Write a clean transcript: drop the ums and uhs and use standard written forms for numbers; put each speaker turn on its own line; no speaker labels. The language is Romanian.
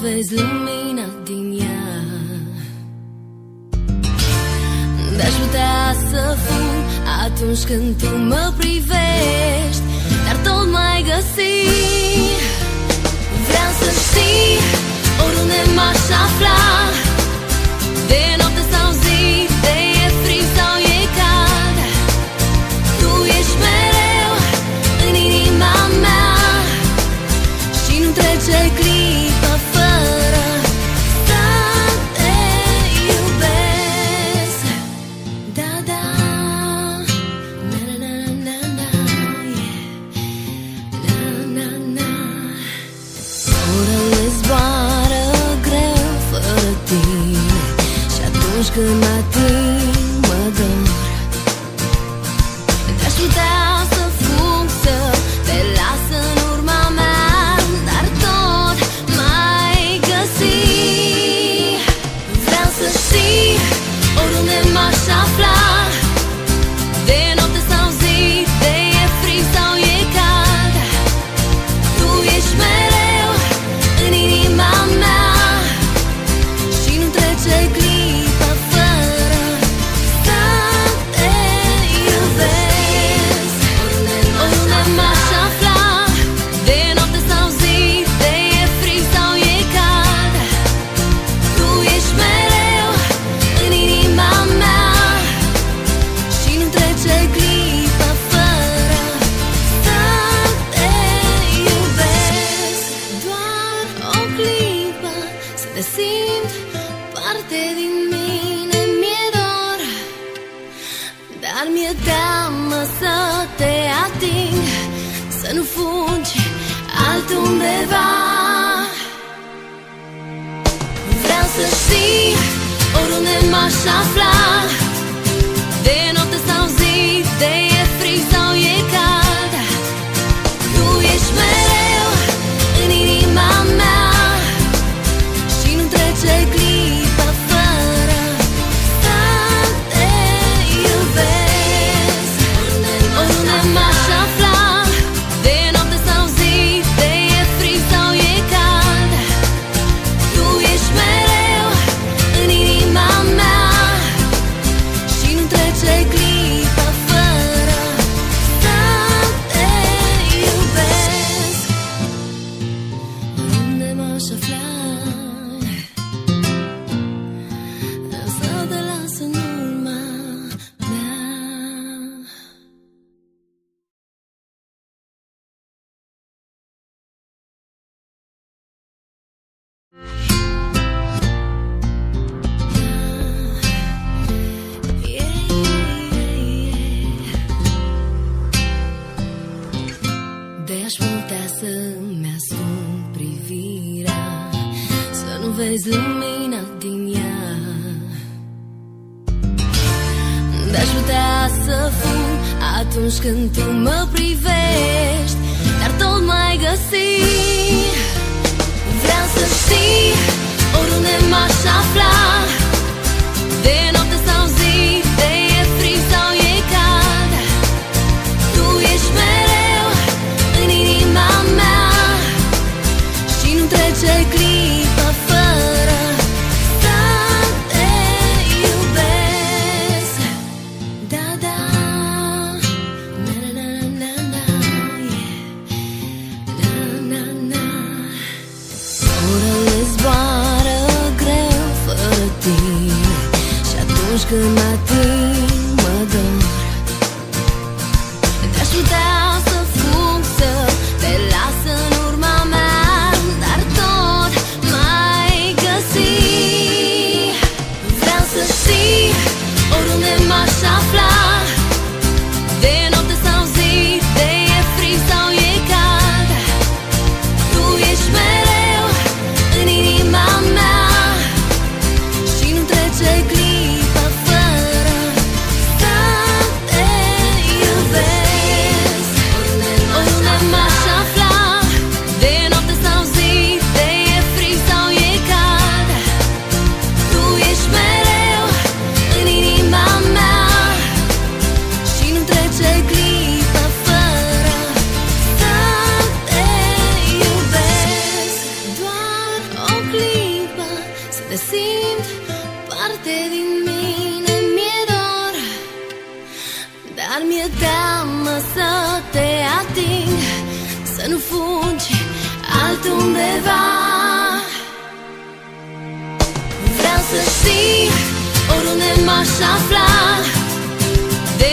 vezi lumina din ea. De-aș putea să fug atunci când tu mă privești, dar tot mai găsi. Vreau să știi oriunde m-aș afla, de noapte sau zi, de e frig sau e cald, tu ești mereu în inima mea și nu trece clipă fără să te iubesc. Da, da, na, na, na, na, yeah. Na, na, na. Orele zboară greu fără tine și atunci când mă ating mă dor. Te-aș putea să fug, să te las în urma mea, dar tot mai găsi. Vreau să știi oriunde m-aș afla, de noapte sau zi, de e frig sau e cald, tu ești mereu în inima mea și nu trece clipă fără să te iubesc. Oriunde m-aș afla, de noapte sau zi, de e frig sau e cald, tu ești mereu în inima mea și nu trece clipă fără să te iubesc. Doar o clipă să te simt parte din mine, mi-e dor, dar mi-e teamă să te ating, să nu fugi altundeva. Vreau să știi oriunde m-aș afla, de noapte sau zi, de e frig sau e cald, tu ești mereu în inima mea și nu trece clipă fără să te iubesc. Oriunde m-aș afla, de noapte sau zi, de e frig sau e cald, tu ești mereu în inima mea și nu trece clipă fără să te iubesc. Oriunde m-aș afla, vreau să te las în urma mea. De-aș putea să-mi ascund privirea, să nu vezi lumina din ea. De-aș putea să fug atunci când tu mă privești, dar tot mai găsi. Vreau să știi oriunde m-aș afla, de noapte sau zi, de e frig sau e cald, tu ești mereu în inima mea și nu trece clipă fără să te iubesc. Da, da, na, na, na, na, yeah. Na, na, na. Orele zboară greu fără tine și atunci când mă ating mă dor. Te-aș putea să fug, să te las în urma mea, dar tot mai găsi. Vreau să știi oriunde m-aș afla, de noapte sau zi, de e frig sau e cald, tu ești mereu în inima mea și nu trece clipă fără undeva. Vreau să știi, oriunde m-aș afla, de